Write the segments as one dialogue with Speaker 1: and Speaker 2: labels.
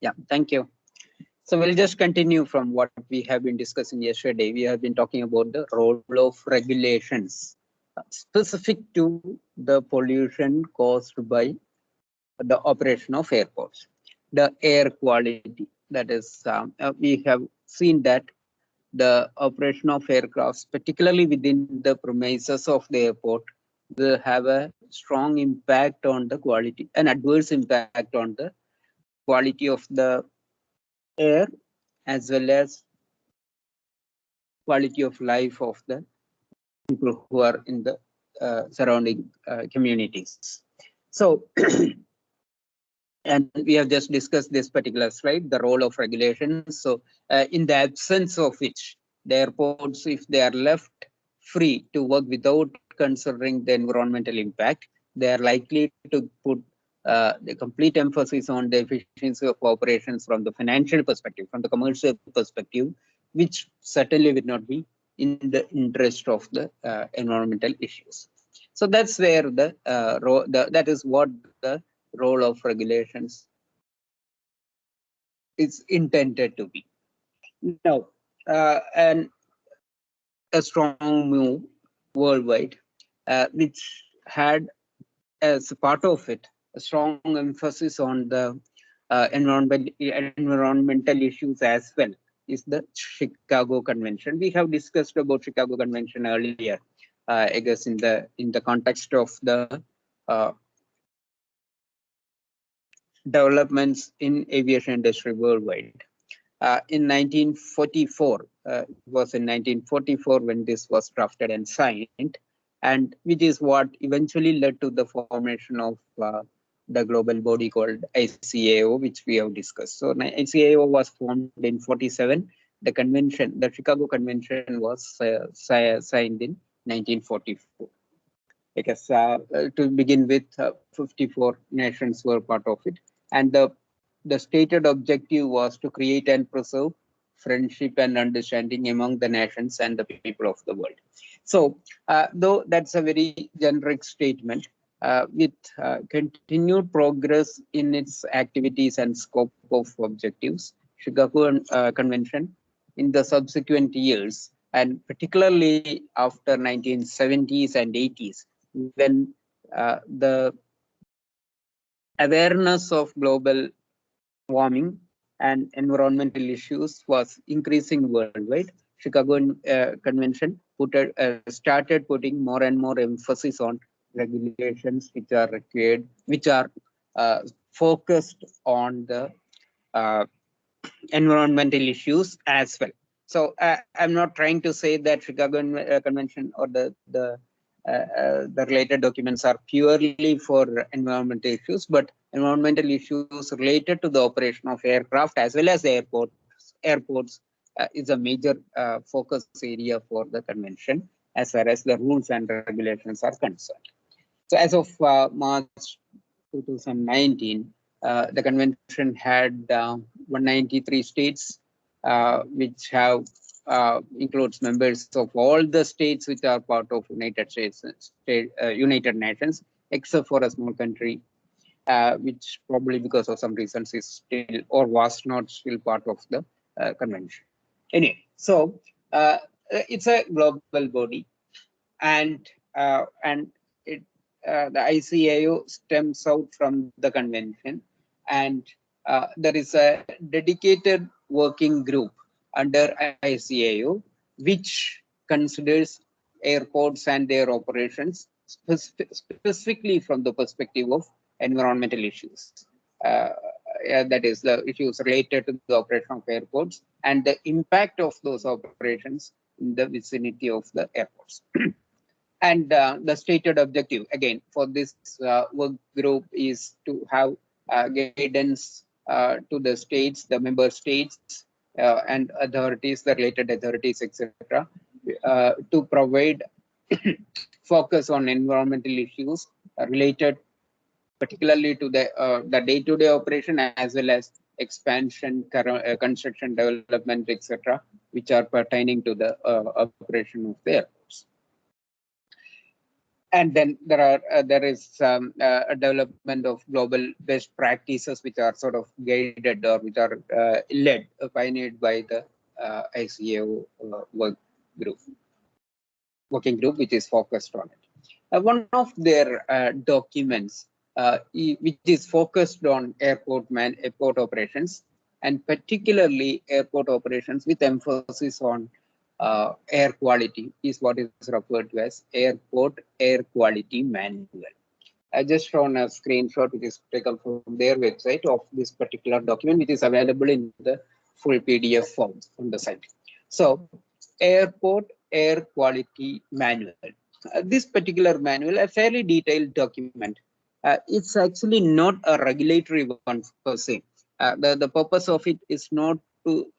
Speaker 1: Yeah, thank you. So we'll just continue from what we have been discussing yesterday. We have been talking about the role of regulations specific to the pollution caused by the operation of airports. The air quality, that is, we have seen that the operation of aircrafts, particularly within the premises of the airport, will have a strong impact on the quality, an adverse impact on the quality of the air as well as quality of life of the people who are in the surrounding communities. So, and we have just discussed this particular slide, the role of regulations. So, in the absence of which the airports, if they are left free to work without considering the environmental impact, they are likely to put the complete emphasis on the efficiency of operations from the financial perspective, from the commercial perspective, which certainly will not be in the interest of the environmental issues. So that's where that is what the role of regulations is intended to be. Now, and a strong move worldwide, which had as part of it a strong emphasis on the environmental issues as well, is the Chicago Convention. We have discussed about Chicago Convention earlier, I guess in the context of the uh, developments in aviation industry worldwide. In 1944, it was in 1944 when this was drafted and signed, and which is what eventually led to the formation of the global body called ICAO, which we have discussed. So ICAO was formed in 47. The convention, the Chicago Convention, was signed in 1944. Because to begin with, 54 nations were part of it, and the stated objective was to create and preserve friendship and understanding among the nations and the people of the world. So, though that's a very generic statement, with continued progress in its activities and scope of objectives, Chicago Convention in the subsequent years, and particularly after 1970s and 80s, when the awareness of global warming and environmental issues was increasing worldwide, Chicago Convention started putting more and more emphasis on regulations which are required, which are focused on the uh, environmental issues as well. So I'm not trying to say that Chicago Convention or the related documents are purely for environmental issues, but environmental issues related to the operation of aircraft as well as the airports is a major focus area for the convention as far as the rules and regulations are concerned. So as of March 2019, the convention had 193 states, which have includes members of all the states which are part of United Nations, except for a small country, which probably because of some reasons is still or was not still part of the convention. Anyway, so it's a global body, and it the ICAO stems out from the convention, and there is a dedicated working group under ICAO which considers airports and their operations specifically from the perspective of environmental issues. That is the issues related to the operation of airports and the impact of those operations in the vicinity of the airports. And the stated objective again for this work group is to have guidance to the states, the member states, and authorities, the related authorities, etc., to provide focus on environmental issues related particularly to the day-to-day operation as well as expansion, construction, development, etc., which are pertaining to the operation of the airports. And then there is a development of global best practices which are sort of guided or which are led, pioneered by the ICAO group, working group, which is focused on it. One of their documents, which is focused on airport operations, and particularly airport operations with emphasis on air quality, is what is referred to as Airport Air Quality Manual. I just shown a screenshot which is taken from their website of this particular document, which is available in the full PDF form on the site. So, Airport Air Quality Manual. This particular manual, a fairly detailed document. It's actually not a regulatory one per se. The purpose of it is not to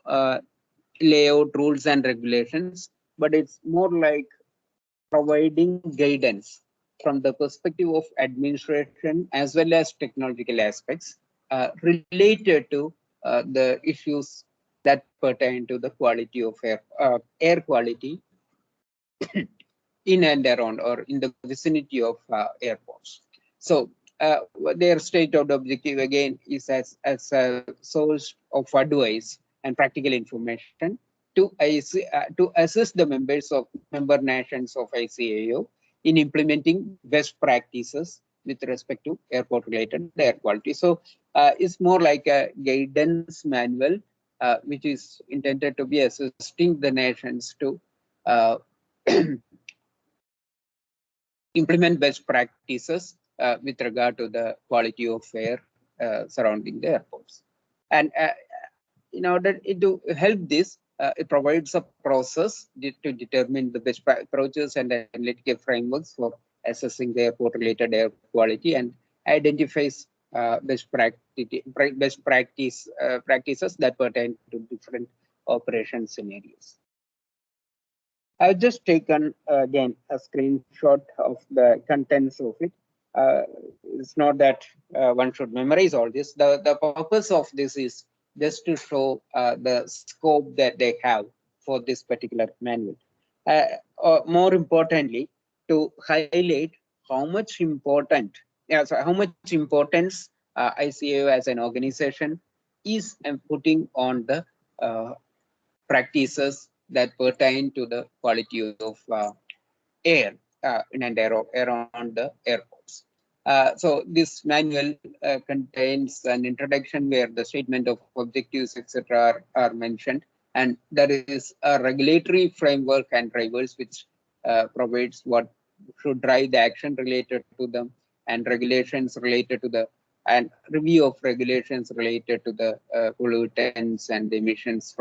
Speaker 1: lay out rules and regulations, but it's more like providing guidance from the perspective of administration as well as technological aspects related to the issues that pertain to the quality of air quality in and around or in the vicinity of airports. So uh, their stated objective again is as a source of advice and practical information to assist the member nations of ICAO in implementing best practices with respect to airport related air quality. So it's more like a guidance manual which is intended to be assisting the nations to uh, implement best practices with regard to the quality of air surrounding the airports. And in order to help this, it provides a process to determine the best approaches and analytical frameworks for assessing the airport-related air quality and identifies practices that pertain to different operation scenarios. I've just taken again a screenshot of the contents of it. Uh, it's not that one should memorize all this. The purpose of this is just to show the scope that they have for this particular manual. More importantly, to highlight how much important, so how much importance ICAO as an organization is putting on the practices that pertain to the quality of air in and around the airports. So this manual contains an introduction where the statement of objectives, etc., are mentioned, and there is a regulatory framework and drivers which provides what should drive the action related to them, and regulations related to the and review of regulations related to the pollutants and emissions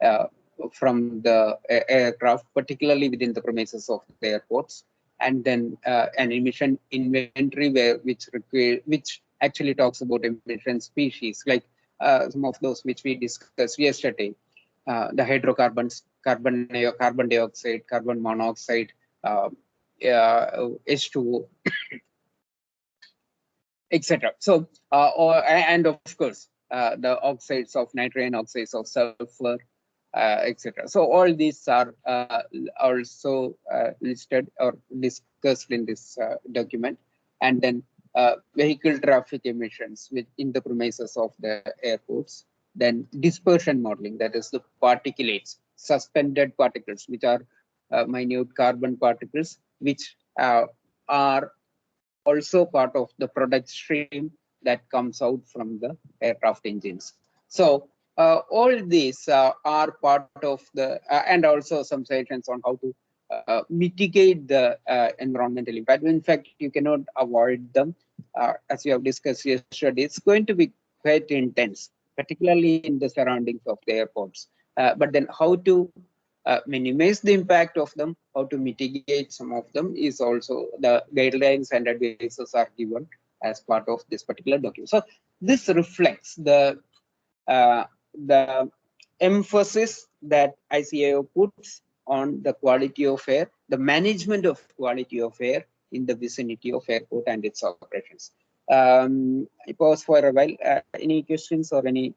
Speaker 1: uh, from the aircraft, particularly within the premises of the airports, and then an emission inventory which actually talks about emission species, like some of those which we discussed yesterday, the hydrocarbons, carbon dioxide, carbon monoxide, H2O, etc. So, and of course, the oxides of nitrogen, oxides of sulfur, etc. So all these are also listed or discussed in this document. And then vehicle traffic emissions within the premises of the airports. Then dispersion modeling, that is the particulates, suspended particles, which are minute carbon particles, which are also part of the product stream that comes out from the aircraft engines. So all these are part of the, and also some suggestions on how to mitigate the environmental impact. In fact, you cannot avoid them. As we have discussed yesterday, it's going to be quite intense, particularly in the surroundings of the airports. But then how to minimize the impact of them, how to mitigate some of them is also the guidelines and advices are given as part of this particular document. So this reflects uh, the emphasis that ICAO puts on the quality of air, the management of quality of air in the vicinity of airport and its operations. I pause for a while. Any questions or any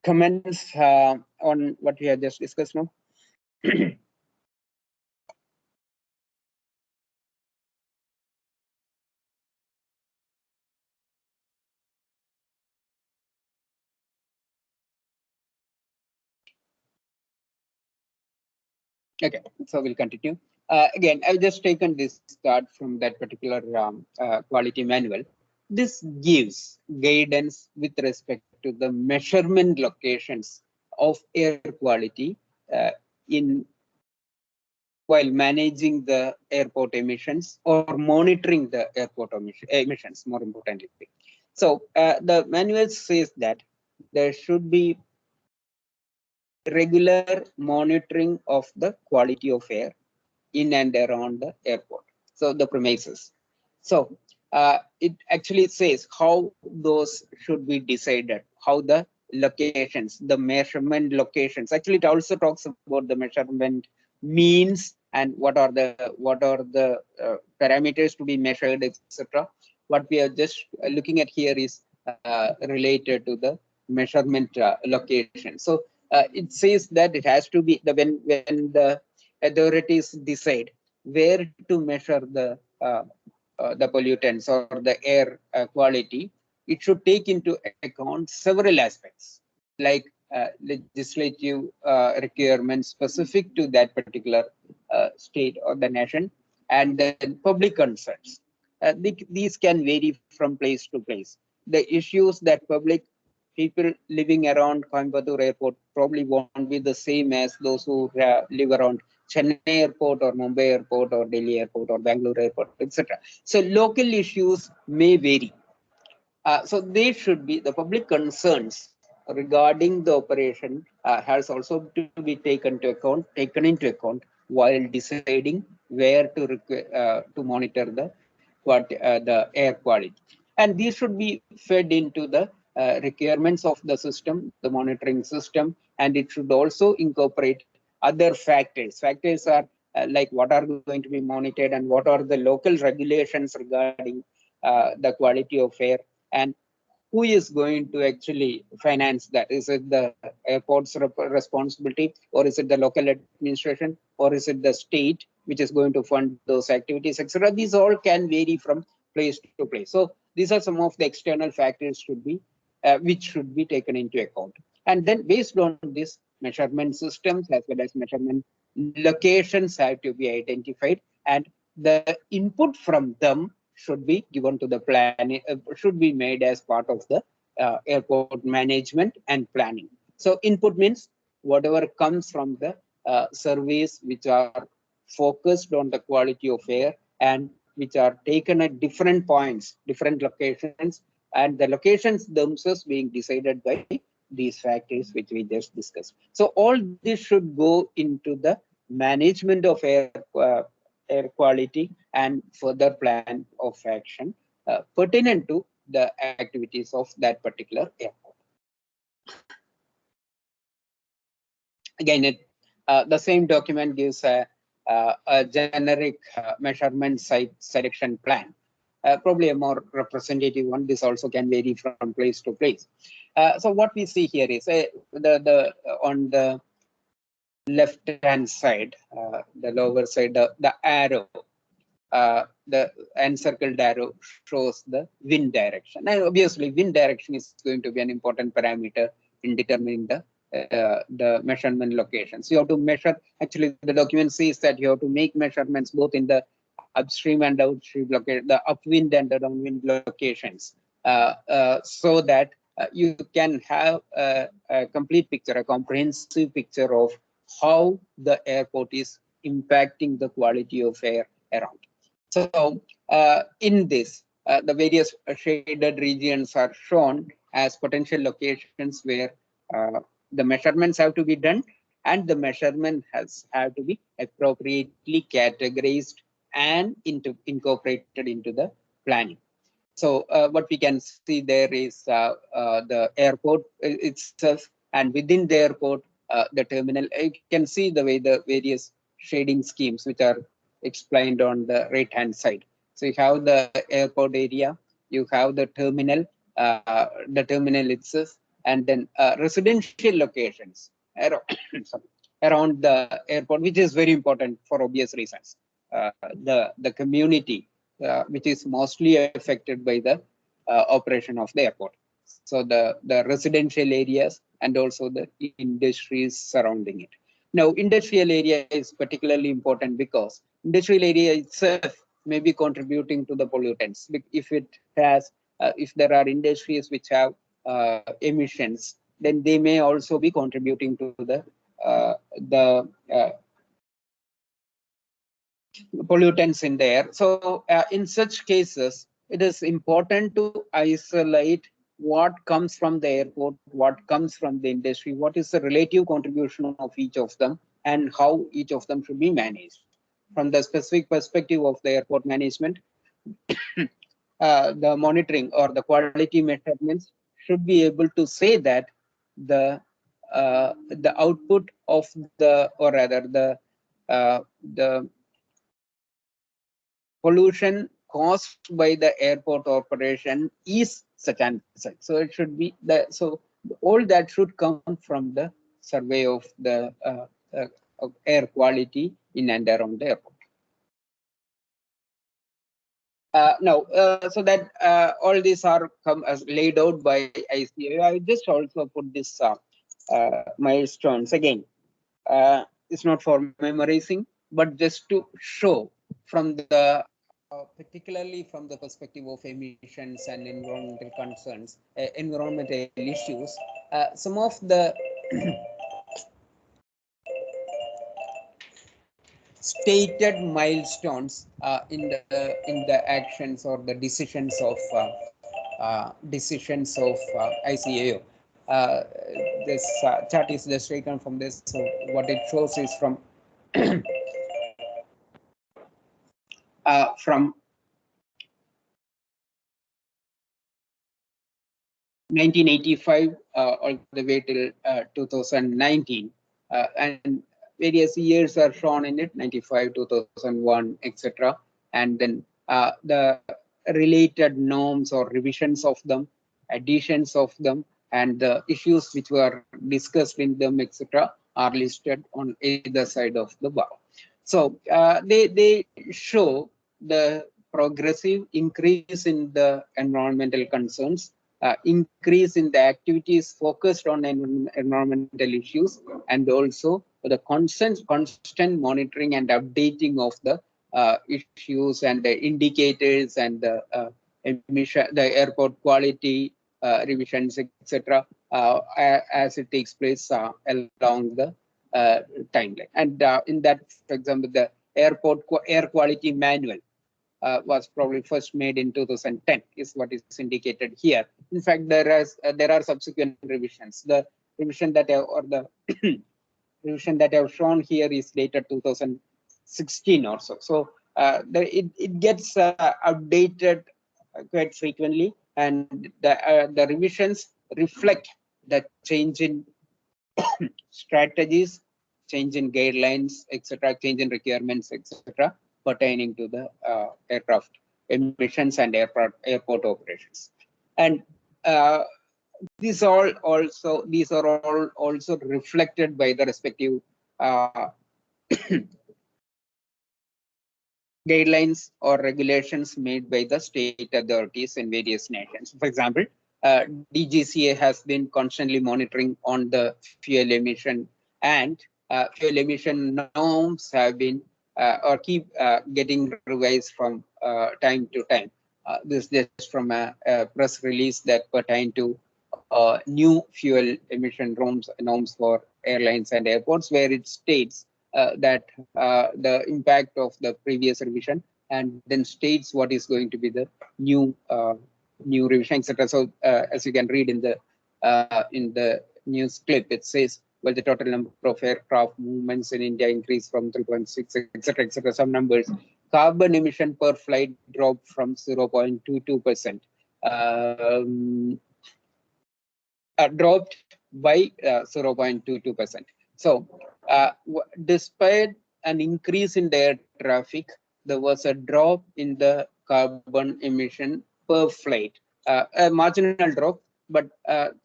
Speaker 1: comments on what we have just discussed now? Okay, so we'll continue. Again, I've just taken this chart from that particular quality manual. This gives guidance with respect to the measurement locations of air quality uh, in while managing the airport emissions or monitoring the airport emissions, more importantly. So the manual says that there should be regular monitoring of the quality of air in and around the airport, so the premises. So it actually says how those should be decided, how the locations, the measurement locations. Actually, it also talks about the measurement means and what are the parameters to be measured, etc. What we are just looking at here is related to the measurement location. So it says that it has to be the when the authorities decide where to measure the pollutants or the air quality, it should take into account several aspects like legislative requirements specific to that particular state or the nation, and then public concerns. These can vary from place to place. The issues that public people living around Coimbatore Airport probably won't be the same as those who live around Chennai Airport or Mumbai Airport or Delhi Airport or Bangalore Airport, etc. So local issues may vary. So they should be the public concerns regarding the operation has also to be taken into account while deciding where to monitor the air quality, and these should be fed into the requirements of the system, the monitoring system, and it should also incorporate other factors. Factors are like what are going to be monitored and what are the local regulations regarding the quality of air, and who is going to actually finance that? Is it the airport's responsibility, or is it the local administration, or is it the state which is going to fund those activities, etc.? These all can vary from place to place. So these are some of the external factors which should be taken into account. And then based on this, measurement systems as well as measurement locations have to be identified, and the input from them should be given to the plan, should be made as part of the airport management and planning. So input means whatever comes from the surveys which are focused on the quality of air and which are taken at different points, different locations, and the locations themselves being decided by these factors which we just discussed. So all this should go into the management of air quality and further plan of action pertinent to the activities of that particular airport. Again, the same document gives a generic measurement site selection plan, probably a more representative one. This also can vary from place to place. So what we see here is the on the left hand side, the lower side, the arrow, the encircled arrow shows the wind direction. And obviously, wind direction is going to be an important parameter in determining the measurement locations. You have to measure, actually, the document says that you have to make measurements both in the upstream and downstream location, the upwind and the downwind locations, so that you can have a complete picture, a comprehensive picture of how the airport is impacting the quality of air around. So in this, the various shaded regions are shown as potential locations where the measurements have to be done, and the measurement have to be appropriately categorized and incorporated into the planning. So what we can see there is the airport itself, and within the airport, the terminal. You can see the way the various shading schemes which are explained on the right hand side. So you have the airport area, you have the terminal itself, and then residential locations around, sorry, around the airport, which is very important for obvious reasons. The community which is mostly affected by the operation of the airport. So the residential areas and also the industries surrounding it. Now, industrial area is particularly important because industrial area itself may be contributing to the pollutants. If it has, if there are industries which have emissions, then they may also be contributing to the pollutants in the air. So in such cases, it is important to isolate what comes from the airport, what comes from the industry, what is the relative contribution of each of them, and how each of them should be managed. From the specific perspective of the airport management, the monitoring or the quality measurements should be able to say that the output of the, or rather the pollution caused by the airport operation is such and such. So it should be the, so all that should come from the survey of the of air quality in and around the airport. Now, so that all these are come as laid out by ICAO. I just also put this milestones again. It's not for memorizing, but just to show from the particularly from the perspective of emissions and environmental concerns, environmental issues, some of the stated milestones in the actions or the decisions of ICAO. Uh, this chart is just taken from this. So what it shows is from 1985 all the way till 2019, and various years are shown in it: 95, 2001, etc. And then the related norms or revisions of them, additions of them, and the issues which were discussed in them, etc., are listed on either side of the bar. So they show the progressive increase in the environmental concerns, increase in the activities focused on environmental issues, and also the constant monitoring and updating of the issues and the indicators and the emission, the airport quality revisions, etc., as it takes place along the timeline. And in that, for example, the airport air quality manual was probably first made in 2010, is what is indicated here. In fact, there are subsequent revisions. The revision that or the revision that I've shown here is dated 2016 or so. So it gets updated quite frequently, and the revisions reflect the change in strategies, change in guidelines, etc., change in requirements, etc., pertaining to the aircraft emissions and airport operations. And these are all also reflected by the respective guidelines or regulations made by the state authorities in various nations. For example, DGCA has been constantly monitoring on the fuel emission, and fuel emission norms have been or keep getting revised from time to time. This is just from a press release that pertain to new fuel emission norms for airlines and airports, where it states that the impact of the previous revision, and then states what is going to be the new revision, etc. So as you can read in the news clip, it says, well, the total number of aircraft movements in India increased from 3.6, etc., etc. Some numbers. Carbon emission per flight dropped from 0.22%. Dropped by 0.22%. So, despite an increase in the air traffic, there was a drop in the carbon emission per flight, a marginal drop. But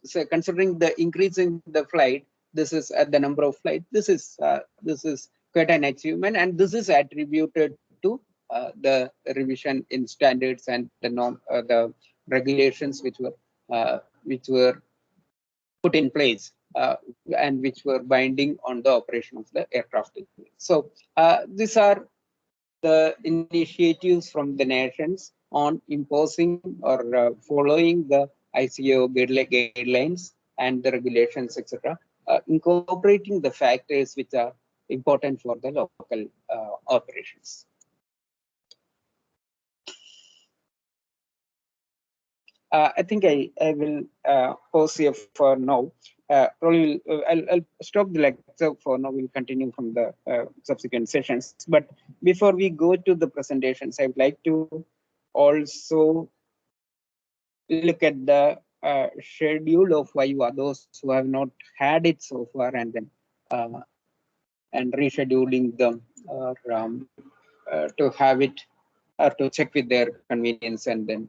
Speaker 1: so considering the increase in the flight, this is at the number of flights. This is quite an achievement, and this is attributed to the revision in standards and the regulations which were put in place and which were binding on the operation of the aircraft. So these are the initiatives from the nations on imposing or following the ICAO guidelines and the regulations, etc., incorporating the factors which are important for the local operations. I think I will pause here for now. Probably I'll stop the lecture for now. We'll continue from the subsequent sessions. But before we go to the presentations, I would like to also look at the schedule of VIVA, those who have not had it so far, and then and rescheduling them or to have it or to check with their convenience and then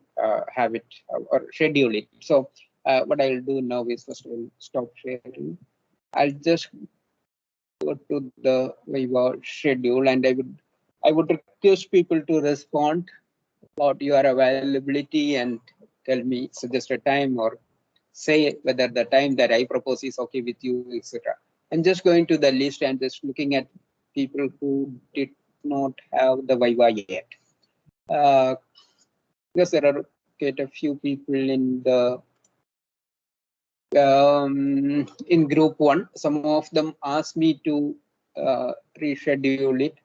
Speaker 1: have it or schedule it. So what I'll do now is first we'll stop sharing. I'll just go to the Viva schedule, and I would request people to respond about your availability and tell me, suggest a time or say whether the time that I propose is okay with you, etc. I'm just going to the list and just looking at people who did not have the Viva yet. Because there are quite a few people in the in group one. Some of them asked me to reschedule it.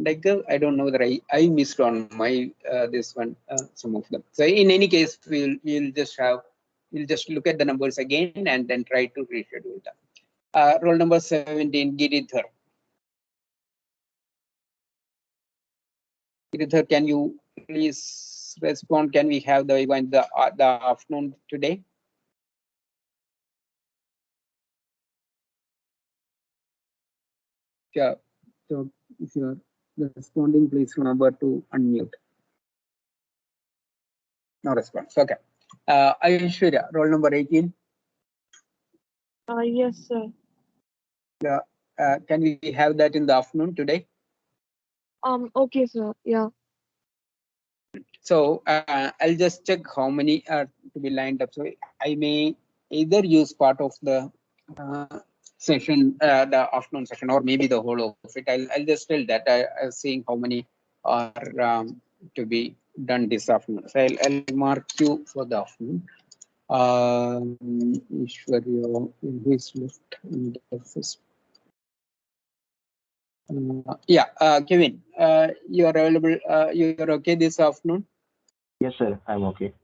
Speaker 1: Like I don't know that I missed on my this one some of them. So in any case, we'll just look at the numbers again and then try to reschedule them. Roll number 17, Giridhar. Giridhar, can you please respond? Can we have the event the afternoon today? Yeah. So if you are responding, please remember to unmute. No response. Okay. Aishwarya, roll number 18.
Speaker 2: Yes, sir.
Speaker 1: Yeah. Can we have that in the afternoon today?
Speaker 2: Okay, sir. Yeah.
Speaker 1: So I'll just check how many are to be lined up. So I may either use part of the session, the afternoon session, or maybe the whole of it. I'll just tell that I'm seeing how many are to be done this afternoon. So I'll mark you for the afternoon. Ishwarya, who is left in the first? Yeah, Kevin, you are available. You're okay this afternoon?
Speaker 3: Yes, sir. I'm okay.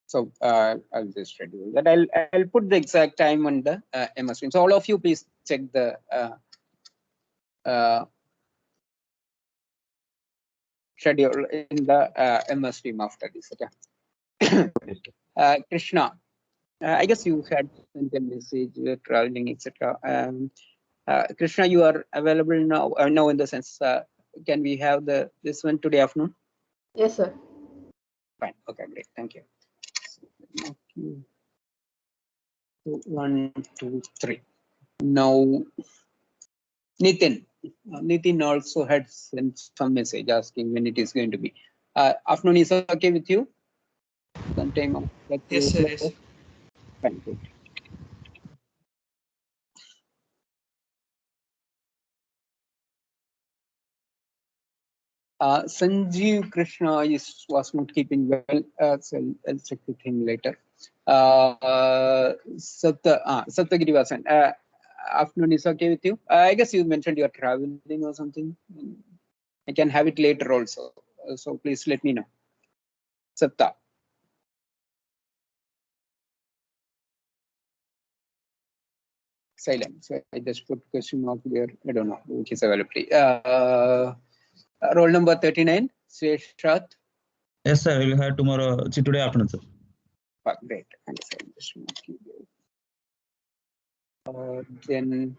Speaker 1: So I'll just schedule that. I'll put the exact time on the MS Teams. So all of you, please check the schedule in the MS Team after this. Okay. Krishna, I guess you had sent a message. You're traveling, etc. Krishna, you are available now. Now, in the sense, can we have this one today afternoon?
Speaker 4: Yes, sir.
Speaker 1: Fine. Okay, great. Thank you. So, 1, 2, 3. Now, Nitin. Nitin also had sent some message asking when it is going to be. Afternoon is okay with you? Sometime.
Speaker 5: Yes, sir. Yes.
Speaker 1: Fine, good. Sanjeev Krishna was not keeping well, so I'll check with him later. Saptagiri Vasan, afternoon is okay with you? I guess you mentioned you're traveling or something. I can have it later also. So please let me know. Sapta. Silent. So I just put question mark there. I don't know which is availability. Roll number 39, Seshat.
Speaker 6: Yes, sir. We'll have tomorrow, today afternoon, sir.
Speaker 1: Great. Thanks. Then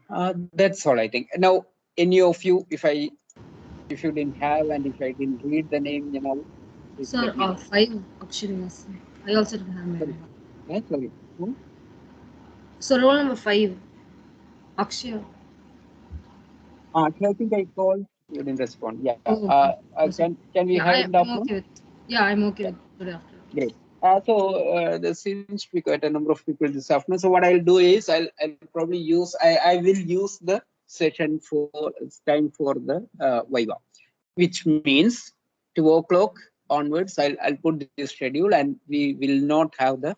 Speaker 1: that's all I think. Now, any of you, if you didn't have and if I didn't read the name, you know.
Speaker 4: Sir, 5 Akshara, yes. I also don't have my name.
Speaker 1: Yeah, sorry.
Speaker 4: So roll number 5, Akshaya.
Speaker 1: I think I called. You didn't respond. Yeah.
Speaker 4: Oh, okay.
Speaker 1: Can we have it
Speaker 4: I'm
Speaker 1: afternoon?
Speaker 4: okay with. Yeah, I'm okay with today afternoon.
Speaker 1: Great. There seems to be quite a number of people this afternoon. So what I'll do is I'll probably use I will use the session for time for the Viva, which means 2 o'clock onwards. I'll put this schedule and we will not have the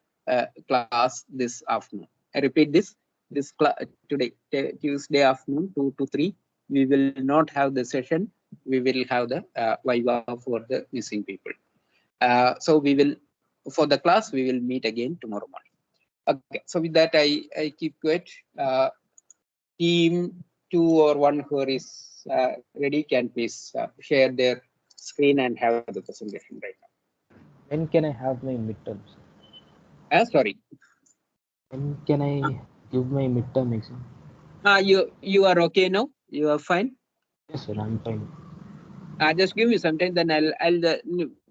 Speaker 1: class this afternoon. I repeat this class today, Tuesday afternoon 2 to 3. We will not have the session. We will have the Viva for the missing people. So we will, for the class, we will meet again tomorrow morning. Okay, so with that, I keep quiet. Team 2 or 1 who is ready can please share their screen and have the presentation right now.
Speaker 3: When can I have my midterms?
Speaker 1: Sorry.
Speaker 3: When can I give my midterm exam?
Speaker 1: You are okay now? You are fine?
Speaker 3: Yes, sir, I'm fine.
Speaker 1: Just give me some time, then I'll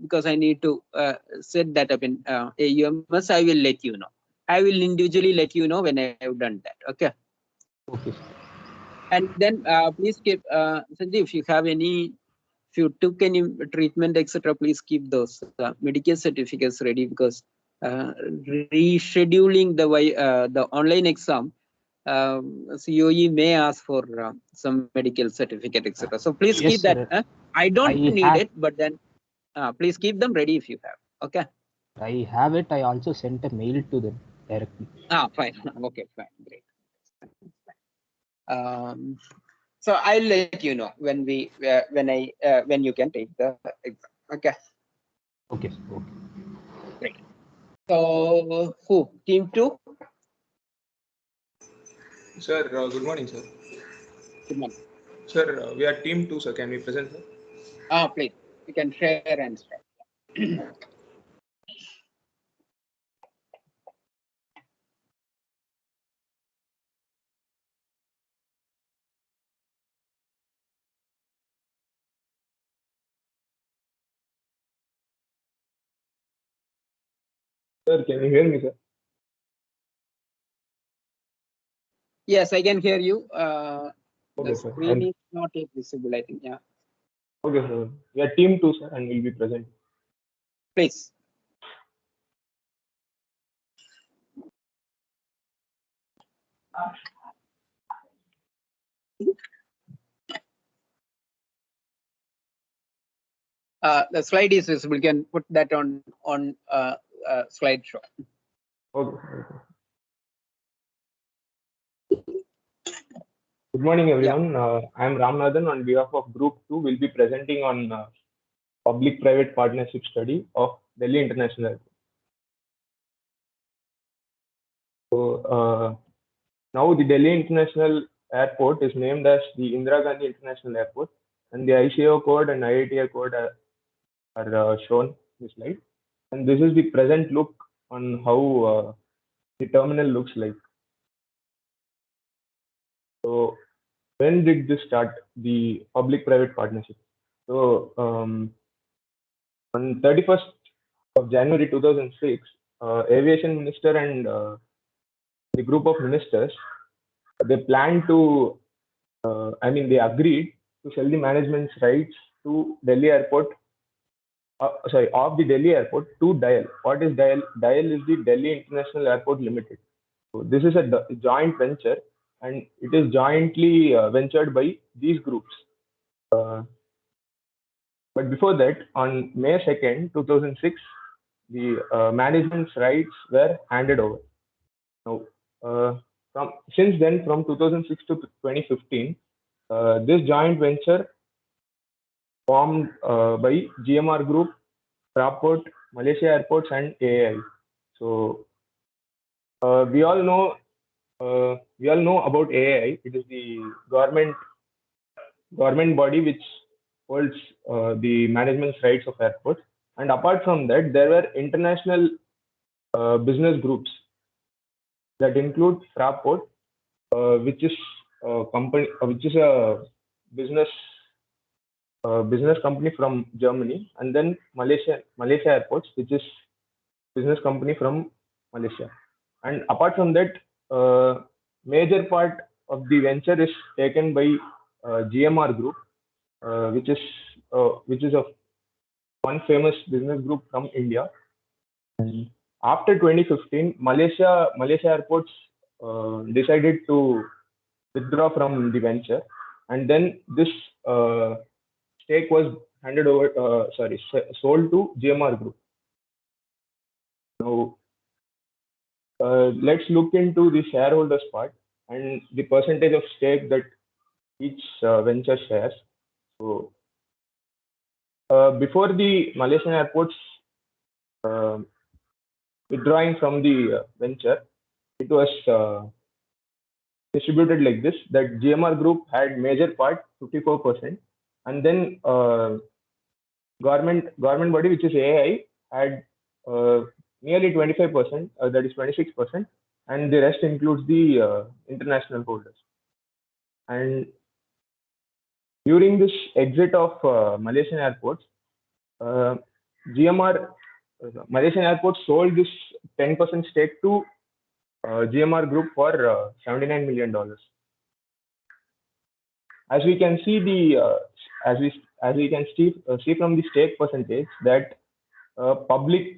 Speaker 1: because I need to set that up in AUMS. I will let you know. I will individually let you know when I have done that. Okay.
Speaker 3: Okay.
Speaker 1: And then please keep Sanjay, if you have any, if you took any treatment, etc., please keep those medical certificates ready, because rescheduling the online exam, COE may ask for some medical certificate, etc. So please
Speaker 3: Yes,
Speaker 1: keep that.
Speaker 3: sir.
Speaker 1: I don't
Speaker 3: I
Speaker 1: need
Speaker 3: have-
Speaker 1: it, but then please keep them ready if you have. Okay.
Speaker 3: I have it. I also sent a mail to them directly.
Speaker 1: Fine. Okay, fine, great. So I'll let you know when when you can take the exam. Okay.
Speaker 3: Okay, sir. Okay.
Speaker 1: Great. So who? Team 2?
Speaker 5: Sir, good morning, sir.
Speaker 1: Good morning.
Speaker 5: Sir, we are team 2, sir. Can we present, sir?
Speaker 1: Please. You can share and start.
Speaker 5: Sir, can you hear me, sir?
Speaker 1: Yes, I can hear you.
Speaker 5: Okay,
Speaker 1: The
Speaker 5: sir.
Speaker 1: screen is not yet visible, I think. Yeah.
Speaker 5: Okay, sir. We are team 2, sir, and we'll be present.
Speaker 1: Please. The slide is visible. You can put that on slideshow.
Speaker 5: Okay. Good morning, everyone. I am Ramanathan. On behalf of Group 2, we'll be presenting on public-private partnership study of Delhi International Airport. So now the Delhi International Airport is named as the Indira Gandhi International Airport, and the ICAO code and IATA code are shown in the slide. And this is the present look on how the terminal looks like. So when did this start, the public-private partnership? So on 31st of January 2006, aviation minister and the group of ministers, they planned to, they agreed to sell the management's rights to Delhi Airport, of the Delhi Airport to DIAL. What is DIAL? DIAL is the Delhi International Airport Limited. So this is a joint venture, and it is jointly ventured by these groups. But before that, on May 2nd, 2006, the management's rights were handed over. Now, since then, from 2006 to 2015, this joint venture formed by GMR Group, Fraport, Malaysia Airports, and AAI. So we all know about AAI. It is the government body which holds the management's rights of airports. And apart from that, there were international business groups that include Fraport, which is a company, which is a business company from Germany, and then Malaysia Airports, which is business company from Malaysia. And apart from that, major part of the venture is taken by GMR Group, which is a one famous business group from India. And after 2015, Malaysia Airports decided to withdraw from the venture, and then this stake was sold to GMR Group. Now, let's look into the shareholders part and the percentage of stake that each venture shares. So, before the Malaysian Airports withdrawing from the venture, it was distributed like this: that GMR Group had major part, 54%, and then government body, which is AAI, had nearly 25%, that is 26%, and the rest includes the international holders. And during this exit of Malaysian Airports, Malaysian Airports sold this 10% stake to GMR Group for $79 million. As we can see see from the stake percentage that public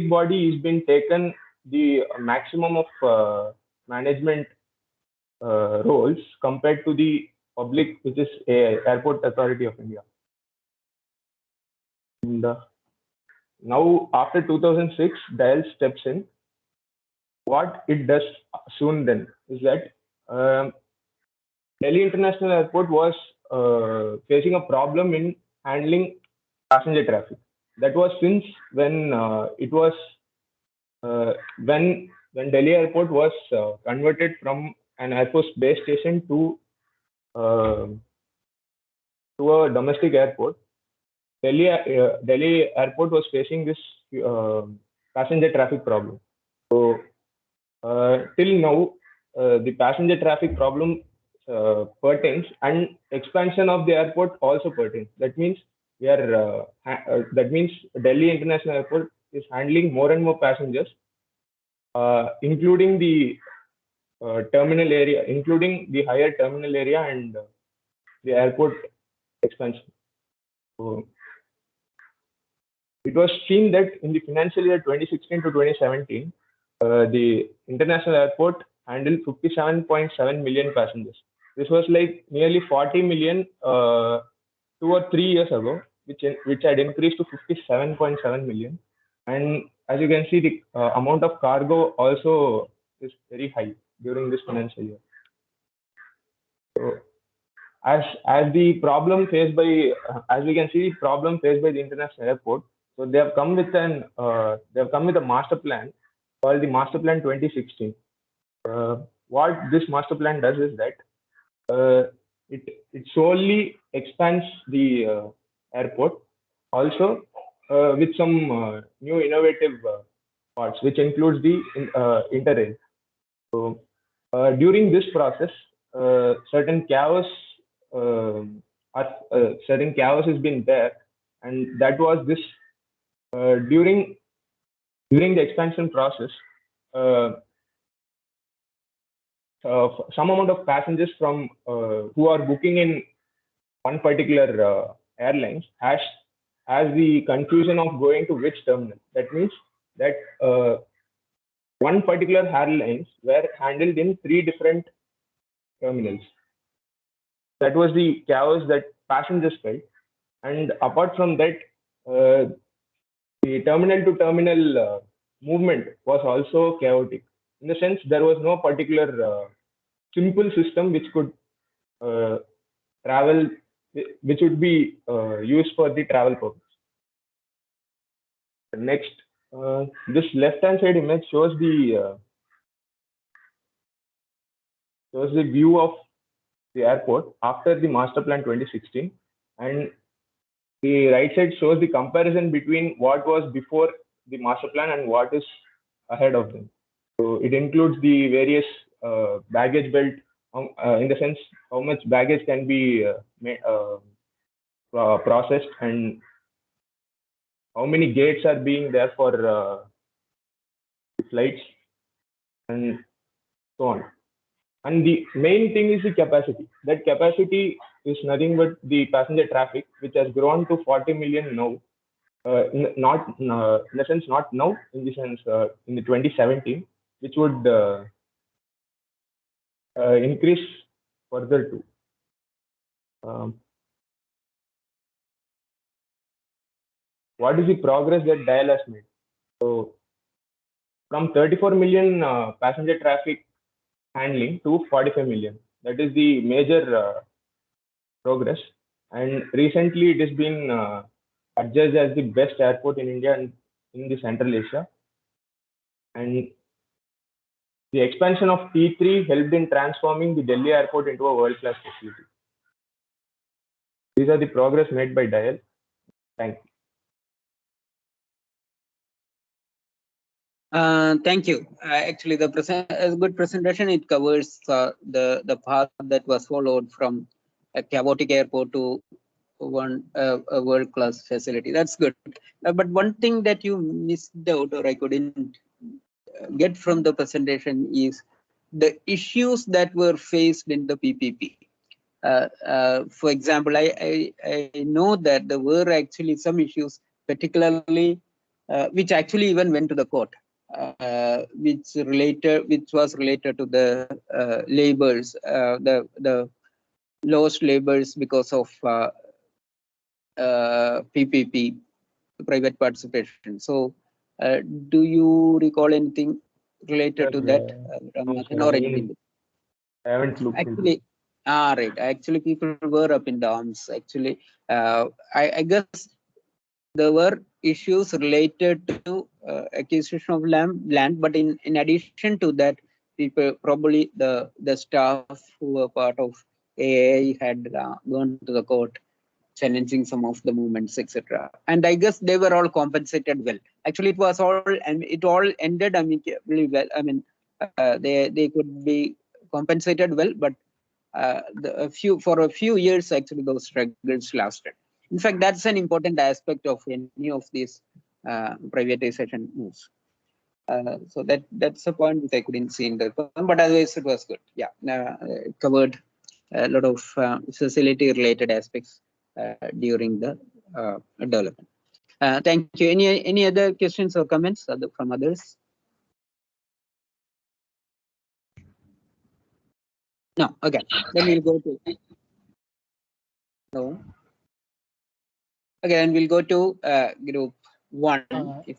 Speaker 5: body is being taken the maximum of management roles compared to the public, which is Airport Authority of India. And now, after 2006, DIAL steps in. What it does soon then is that Delhi International Airport was facing a problem in handling passenger traffic. That was since when when Delhi Airport was converted from an Air Force base station to a domestic airport. Delhi Airport was facing this passenger traffic problem. So till now, the passenger traffic problem pertains, and expansion of the airport also pertains. That means Delhi International Airport is handling more and more passengers, including the terminal area, including the higher terminal area and the airport expansion. So it was seen that in the financial year 2016 to 2017, the international airport handled 57.7 million passengers. This was like nearly 40 million 2 or 3 years ago, which had increased to 57.7 million. And as you can see, the amount of cargo also is very high during this financial year. So, as the problem faced by, as we can see, the problem faced by the international airport. So they have come with a master plan called the Master Plan 2016. What this master plan does is that it solely expands the airport, also with some new innovative parts, which includes the interrail. So during this process, certain chaos has been there, and that was this during the expansion process. Some amount of passengers from who are booking in one particular airlines has the confusion of going to which terminal. That means that one particular airlines were handled in 3 different terminals. That was the chaos that passengers felt. And apart from that, the terminal to terminal movement was also chaotic. In the sense, there was no particular simple system which could travel, which would be used for the travel purpose. Next, this left-hand side image shows the view of the airport after the Master Plan 2016, and the right side shows the comparison between what was before the Master Plan and what is ahead of them. So it includes the various baggage belt, in the sense how much baggage can be processed, and how many gates are being there for flights, and so on. And the main thing is the capacity. That capacity is nothing but the passenger traffic, which has grown to 40 million now. not in the sense not now, in the sense in the 2017, which would increase further too. What is the progress that DIAL has made? So from 34 million passenger traffic handling to 45 million. That is the major progress. And recently it has been adjudged as the best airport in India and in the Central Asia. And the expansion of T3 helped in transforming the Delhi airport into a world-class facility. These are the progress made by DIAL. Thank you.
Speaker 1: Thank you. Actually, a good presentation. It covers the path that was followed from a chaotic airport to a world-class facility. That's good. But one thing that you missed out, or I couldn't get from the presentation, is the issues that were faced in the PPP. For example, I know that there were actually some issues, particularly which actually even went to the court. Which was related to the labors, the lost labors because of PPP, private participation. So, do you recall anything related to that, Ramanathan, or anything?
Speaker 5: I haven't looked
Speaker 1: Actually, right. Actually, people were up in the arms. Actually, I guess there were issues related to acquisition of land, but in addition to that, people, probably the staff who were part of AAI had gone to the court challenging some of the movements, etc. And I guess they were all compensated well. Actually, it was all, and it all ended amicably well. I mean, they could be compensated well, but for a few years, actually, those struggles lasted. In fact, that's an important aspect of any of these privatization moves. So that's a point that I couldn't see in the film, but otherwise it was good. Yeah, it covered a lot of facility-related aspects during the development. Thank you. Any other questions or comments from others? No. Okay. Then we'll go to. No. Okay, and we'll go to group 1.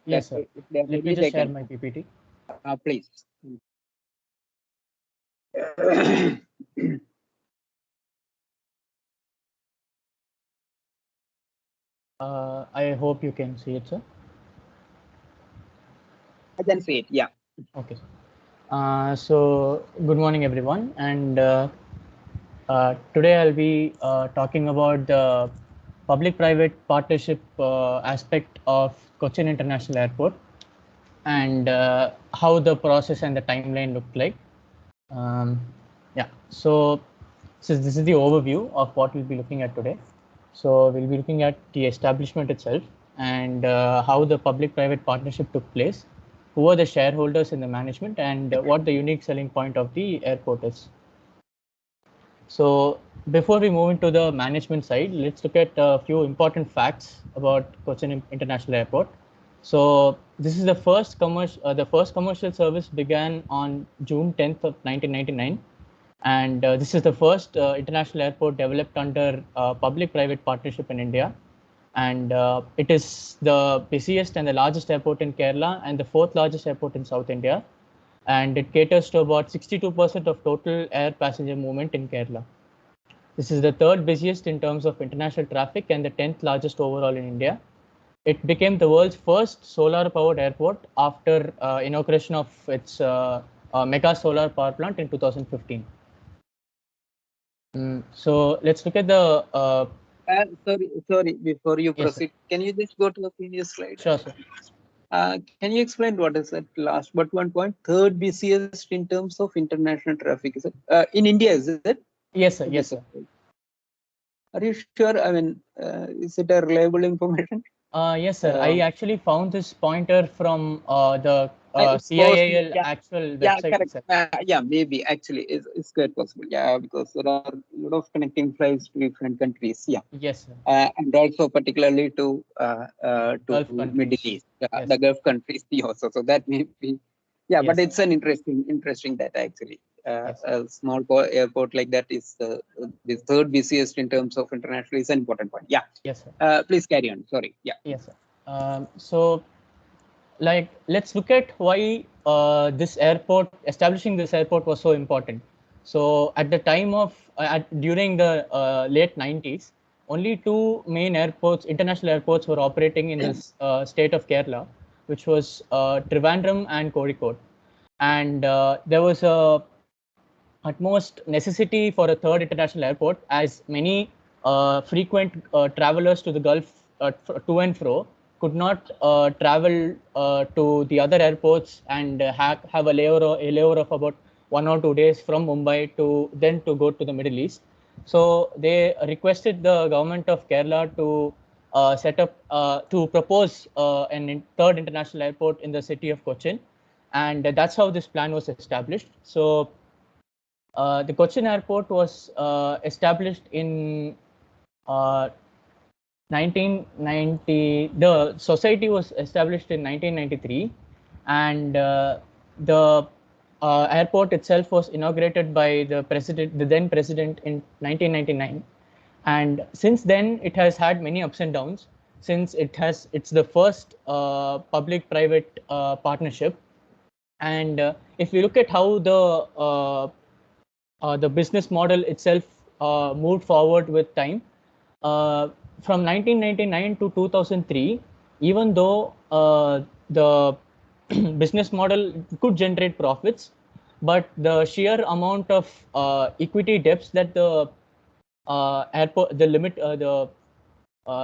Speaker 3: Yes, sir. Let me just share my PPT.
Speaker 1: Please.
Speaker 3: I hope you can see it, sir.
Speaker 1: I can see it. Yeah.
Speaker 3: Okay. So good morning, everyone, and today I'll be talking about the public-private partnership aspect of Cochin International Airport and how the process and the timeline looked like. Yeah, so this is the overview of what we'll be looking at today. So we'll be looking at the establishment itself and how the public-private partnership took place, who are the shareholders in the management, and what the unique selling point of the airport is. So before we move into the management side, let's look at a few important facts about Cochin International Airport. So this is the first commercial service began on June 10th of 1999. And this is the first international airport developed under public-private partnership in India. And it is the busiest and the largest airport in Kerala and the 4th largest airport in South India. And it caters to about 62% of total air passenger movement in Kerala. This is the 3rd busiest in terms of international traffic and the 10th largest overall in India. It became the world's first solar-powered airport after inauguration of its mega solar power plant in 2015. So let's look at the.
Speaker 1: Sorry. Before you proceed,
Speaker 3: yes,
Speaker 1: can you just go to the previous slide?
Speaker 3: Sure, sir.
Speaker 1: Can you explain what is that last but one point? 3rd busiest in terms of international traffic, is it? In India, is it?
Speaker 3: Yes, sir. Yes, sir.
Speaker 1: Are you sure? I mean, is it a reliable information?
Speaker 3: Yes, sir. I actually found this pointer from the CIAL
Speaker 1: yeah,
Speaker 3: actual
Speaker 1: yeah,
Speaker 3: website
Speaker 1: correct.
Speaker 3: itself.
Speaker 1: Yeah, maybe actually it's quite possible. Yeah, because there are a lot of connecting flights to different countries. Yeah,
Speaker 3: Yes, sir.
Speaker 1: and also particularly to
Speaker 3: Gulf
Speaker 1: Middle
Speaker 3: countries.
Speaker 1: East,
Speaker 3: Yes.
Speaker 1: the Gulf countries also. So that may be, yeah, but
Speaker 3: Yes.
Speaker 1: it's an interesting data actually.
Speaker 3: Yes.
Speaker 1: A small airport like that is the third busiest in terms of international is an important point. Yeah,
Speaker 3: Yes, sir.
Speaker 1: please carry on. Sorry. Yeah.
Speaker 3: Yes, sir. So, like, let's look at why establishing this airport was so important. So, at the time of during the late 90s, only two main airports, international airports, were operating in this state of Kerala, which was Trivandrum and Kozhikode, and there was a utmost necessity for a third international airport, as many frequent travelers to the Gulf to and fro could not travel to the other airports and have a layover of about 1 or 2 days from Mumbai to go to the Middle East. So they requested the government of Kerala to set up to propose third international airport in the city of Cochin, and that's how this plan was established. So the Cochin airport was established in uh, 1990. The society was established in 1993, and the airport itself was inaugurated by the then president, in 1999. And since then, it has had many ups and downs. Since it's the first public-private partnership, and if we look at how the business model itself moved forward with time. Uh, from 1999 to 2003, even though the business model could generate profits, but the sheer amount of equity debts that the airport, the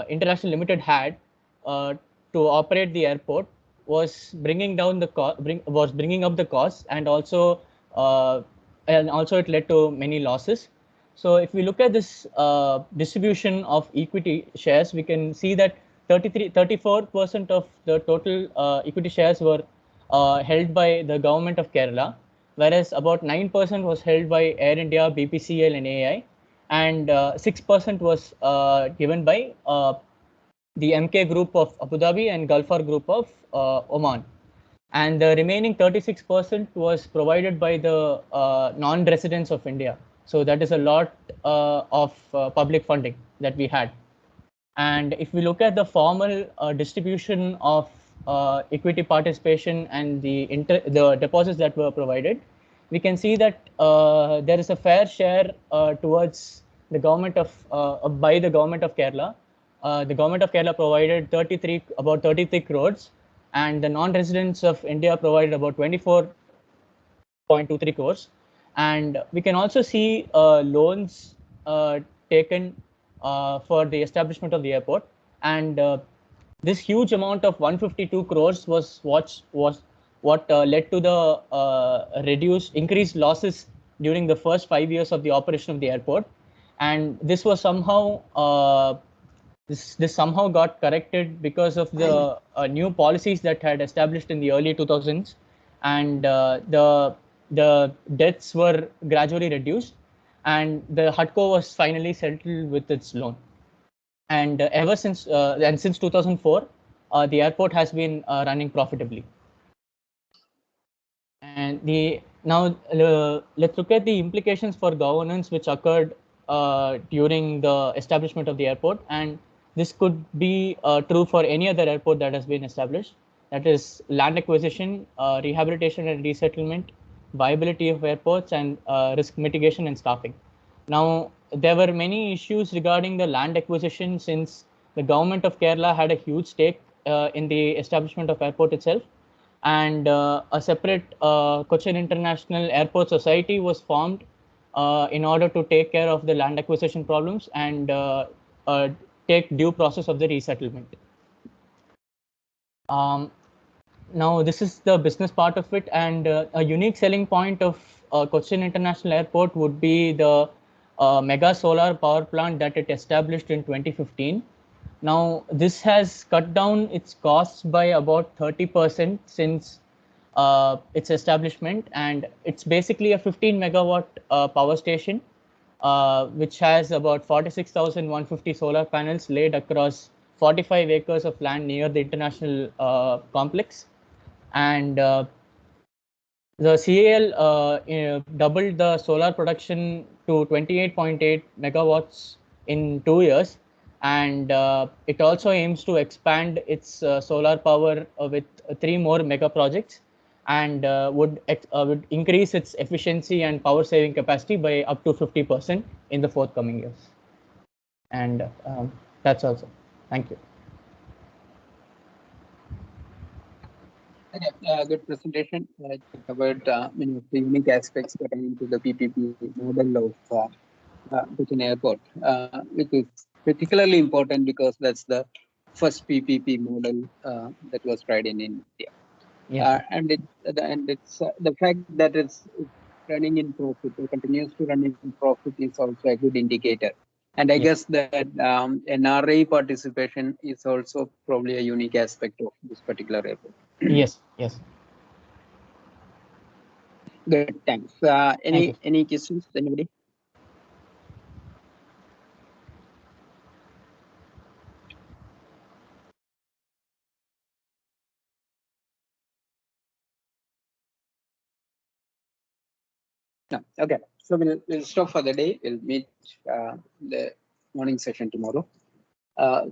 Speaker 3: international limited had uh, to operate the airport was bringing down the was bringing up the costs, uh, and also it led to many losses. So if we look at this distribution of equity shares, we can see that 34% of the total equity shares were held by the government of Kerala, whereas about 9% was held by Air India, BPCL, and AI, and 6% was given by the MK Group of Abu Dhabi and Gulfar Group of Oman. And the remaining 36% was provided by the non-residents of India. So that is a lot of public funding that we had. And if we look at the formal distribution of equity participation and the deposits that were provided, we can see that there is a fair share towards the government of by the government of Kerala. The government of Kerala provided about 33 crores, and the non-residents of India provided about 24.23 crores. And we can also see loans taken for the establishment of the airport. And this huge amount of 152 crores was what led to the increased losses during the first 5 years of the operation of the airport. And this was somehow this somehow got corrected because of the new policies that had established in the early 2000s, and the debts were gradually reduced, and the HUDCO was finally settled with its loan. And since 2004, the airport has been running profitably. And let's look at the implications for governance which occurred during the establishment of the airport, and this could be true for any other airport that has been established. That is land acquisition, rehabilitation and resettlement, viability of airports, and risk mitigation and staffing. Now, there were many issues regarding the land acquisition, since the government of Kerala had a huge stake in the establishment of airport itself, and a separate Cochin International Airport Society was formed in order to take care of the land acquisition problems and take due process of the resettlement. Now, this is the business part of it, and a unique selling point of Cochin International Airport would be the mega solar power plant that it established in 2015. Now, this has cut down its costs by about 30%, since its establishment, and it's basically a 15 megawatt power station, which has about 46,150 solar panels laid across 45 acres of land near the international complex. And the CAL doubled the solar production to 28.8 megawatts in 2 years, and it also aims to expand its solar power with 3 more mega projects, and would increase its efficiency and power saving capacity by up to 50% in the forthcoming years. And that's also. Thank you.
Speaker 1: Okay, good presentation. I covered many of the unique aspects pertaining to the PPP model of Cochin Airport, which is particularly important because that's the first PPP model that was tried in India.
Speaker 3: Yes.
Speaker 1: And it's the fact that it's running in profit, it continues to run in profit, is also a good indicator. And I guess that NRA participation is also probably a unique aspect of this particular airport.
Speaker 3: Yes. Yes.
Speaker 1: Good, thanks. Any questions, anybody? No. Okay, so we'll stop for the day. We'll meet the morning session tomorrow.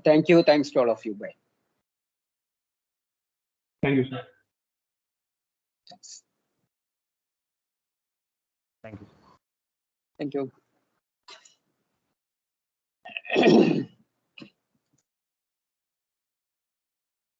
Speaker 1: Thank you. Thanks to all of you. Bye.
Speaker 5: Thank you, sir.
Speaker 1: Thanks.
Speaker 3: Thank you.
Speaker 1: Thank you.